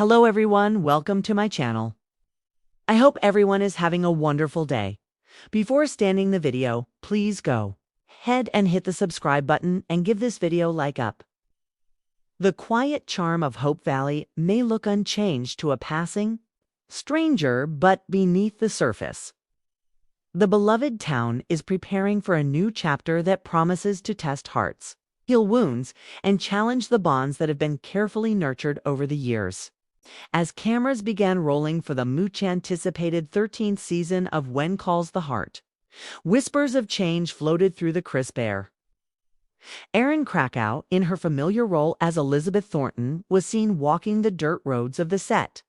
Hello everyone, welcome to my channel. I hope everyone is having a wonderful day. Before starting the video, please go ahead and hit the subscribe button and give this video a like up. The quiet charm of Hope Valley may look unchanged to a passing stranger, but beneath the surface, the beloved town is preparing for a new chapter that promises to test hearts, heal wounds, and challenge the bonds that have been carefully nurtured over the years. As cameras began rolling for the much-anticipated 13th season of When Calls the Heart, whispers of change floated through the crisp air. Erin Krakow, in her familiar role as Elizabeth Thornton, was seen walking the dirt roads of the set,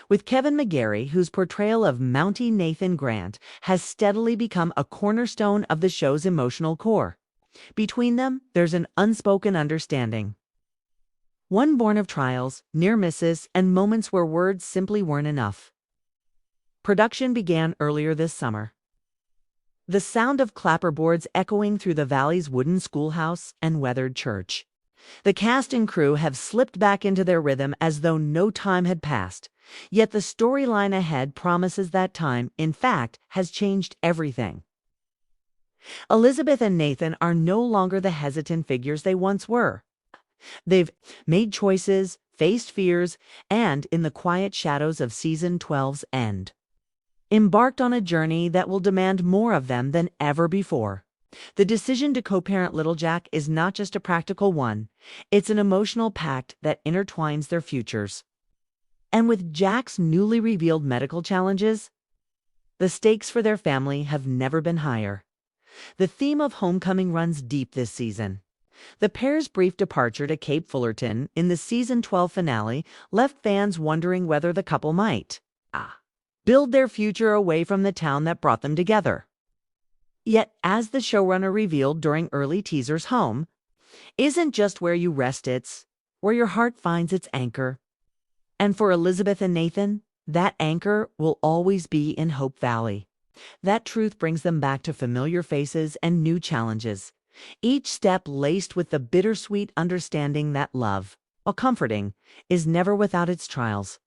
with Kevin McGarry, whose portrayal of Mountie Nathan Grant has steadily become a cornerstone of the show's emotional core. Between them, there's an unspoken understanding. One born of trials, near misses, and moments where words simply weren't enough. Production began earlier this summer. The sound of clapperboards echoing through the valley's wooden schoolhouse and weathered church. The cast and crew have slipped back into their rhythm as though no time had passed, yet the storyline ahead promises that time, in fact, has changed everything. Elizabeth and Nathan are no longer the hesitant figures they once were. They've made choices, faced fears, and, in the quiet shadows of Season 12's end, embarked on a journey that will demand more of them than ever before. The decision to co-parent little Jack is not just a practical one, it's an emotional pact that intertwines their futures. And with Jack's newly revealed medical challenges, the stakes for their family have never been higher. The theme of homecoming runs deep this season. The pair's brief departure to Cape Fullerton in the Season 12 finale left fans wondering whether the couple might build their future away from the town that brought them together. Yet, as the showrunner revealed during early teasers, home isn't just where you rest, it's where your heart finds its anchor. And for Elizabeth and Nathan, that anchor will always be in Hope Valley. That truth brings them back to familiar faces and new challenges, each step laced with the bittersweet understanding that love, while comforting, is never without its trials.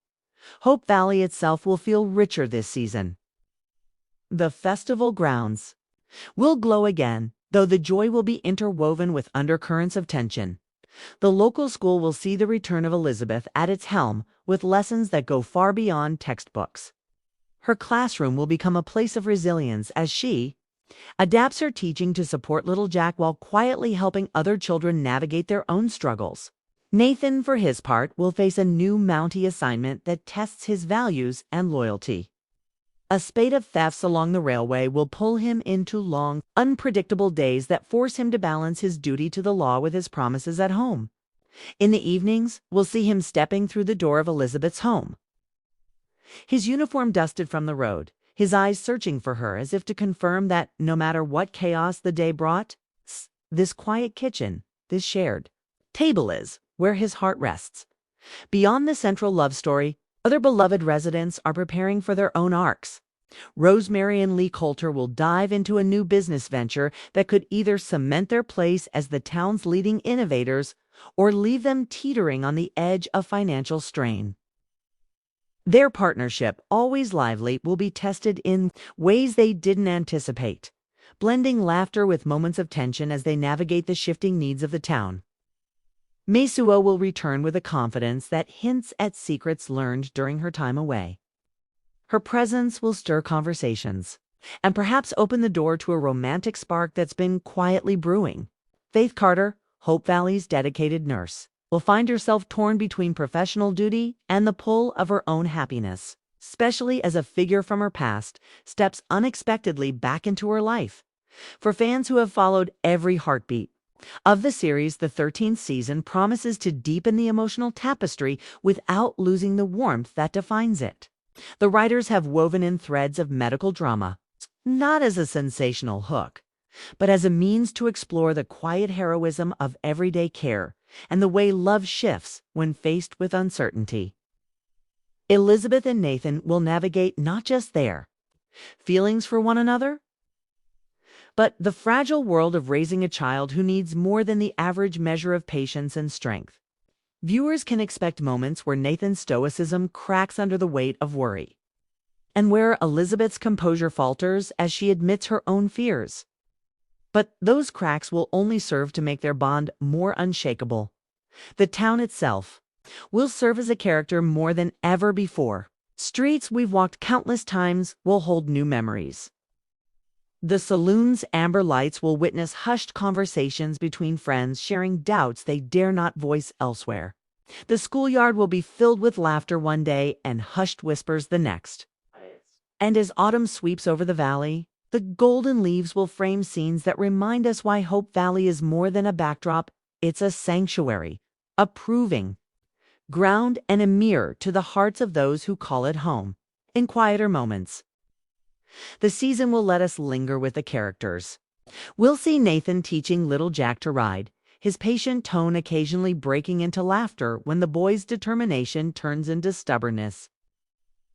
Hope Valley itself will feel richer this season. The festival grounds will glow again, though the joy will be interwoven with undercurrents of tension. The local school will see the return of Elizabeth at its helm, with lessons that go far beyond textbooks. Her classroom will become a place of resilience as she adapts her teaching to support little Jack while quietly helping other children navigate their own struggles. Nathan, for his part, will face a new Mountie assignment that tests his values and loyalty. A spate of thefts along the railway will pull him into long, unpredictable days that force him to balance his duty to the law with his promises at home. In the evenings, we'll see him stepping through the door of Elizabeth's home, his uniform dusted from the road, his eyes searching for her as if to confirm that no matter what chaos the day brought, this quiet kitchen, this shared table is where his heart rests. Beyond the central love story, other beloved residents are preparing for their own arcs. Rosemary and Lee Coulter will dive into a new business venture that could either cement their place as the town's leading innovators or leave them teetering on the edge of financial strain. Their partnership, always lively, will be tested in ways they didn't anticipate, blending laughter with moments of tension as they navigate the shifting needs of the town. Mesuo will return with a confidence that hints at secrets learned during her time away. Her presence will stir conversations and perhaps open the door to a romantic spark that's been quietly brewing. Faith Carter, Hope Valley's dedicated nurse, will find herself torn between professional duty and the pull of her own happiness, especially as a figure from her past steps unexpectedly back into her life. For fans who have followed every heartbeat of the series, the 13th season promises to deepen the emotional tapestry without losing the warmth that defines it. The writers have woven in threads of medical drama, not as a sensational hook, but as a means to explore the quiet heroism of everyday care and the way love shifts when faced with uncertainty. Elizabeth and Nathan will navigate not just their feelings for one another, but the fragile world of raising a child who needs more than the average measure of patience and strength. Viewers can expect moments where Nathan's stoicism cracks under the weight of worry, and where Elizabeth's composure falters as she admits her own fears. But those cracks will only serve to make their bond more unshakable. The town itself will serve as a character more than ever before. Streets we've walked countless times will hold new memories. The saloon's amber lights will witness hushed conversations between friends sharing doubts they dare not voice elsewhere. The schoolyard will be filled with laughter one day and hushed whispers the next. And as autumn sweeps over the valley, the golden leaves will frame scenes that remind us why Hope Valley is more than a backdrop. It's a sanctuary, a proving ground, and a mirror to the hearts of those who call it home. In quieter moments, the season will let us linger with the characters. We'll see Nathan teaching little Jack to ride, his patient tone occasionally breaking into laughter when the boy's determination turns into stubbornness.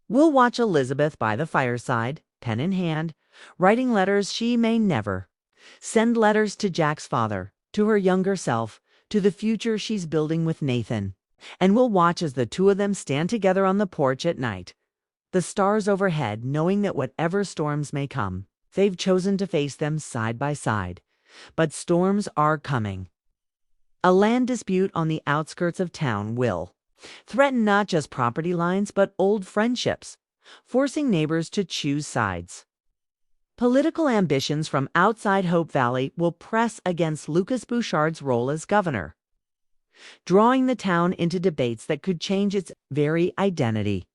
We'll watch Elizabeth by the fireside, pen in hand, writing letters she may never send, letters to Jack's father, to her younger self, to the future she's building with Nathan. And we'll watch as the two of them stand together on the porch at night, the stars overhead, knowing that whatever storms may come, they've chosen to face them side by side. But storms are coming. A land dispute on the outskirts of town will threaten not just property lines but old friendships, forcing neighbors to choose sides. Political ambitions from outside Hope Valley will press against Lucas Bouchard's role as governor, drawing the town into debates that could change its very identity.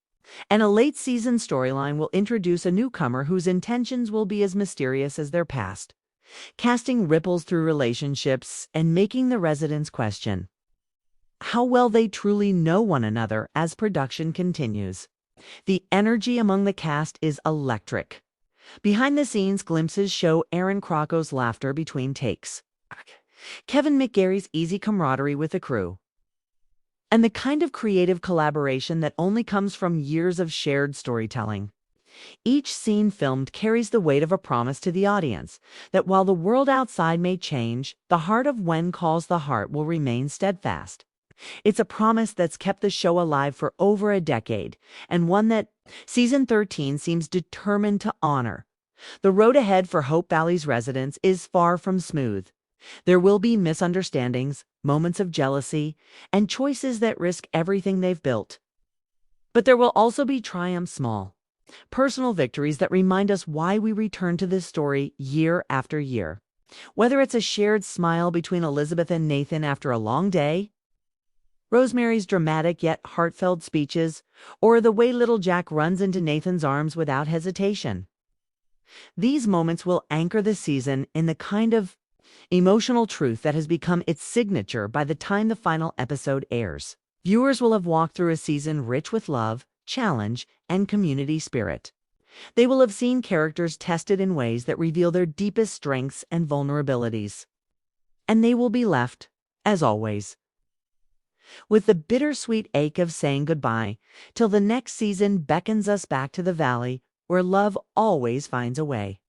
And a late-season storyline will introduce a newcomer whose intentions will be as mysterious as their past, casting ripples through relationships and making the residents question how well they truly know one another as production continues. The energy among the cast is electric. Behind-the-scenes glimpses show Erin Krakow's laughter between takes, Kevin McGarry's easy camaraderie with the crew, and the kind of creative collaboration that only comes from years of shared storytelling. Each scene filmed carries the weight of a promise to the audience that while the world outside may change, the heart of When Calls the Heart will remain steadfast. It's a promise that's kept the show alive for over a decade, and one that Season 13 seems determined to honor. The road ahead for Hope Valley's residents is far from smooth. There will be misunderstandings, moments of jealousy, and choices that risk everything they've built. But there will also be triumphs, small, personal victories that remind us why we return to this story year after year. Whether it's a shared smile between Elizabeth and Nathan after a long day, Rosemary's dramatic yet heartfelt speeches, or the way little Jack runs into Nathan's arms without hesitation. These moments will anchor the season in the kind of emotional truth that has become its signature by the time the final episode airs. Viewers will have walked through a season rich with love, challenge, and community spirit. They will have seen characters tested in ways that reveal their deepest strengths and vulnerabilities. And they will be left, as always, with the bittersweet ache of saying goodbye till the next season beckons us back to the valley where love always finds a way.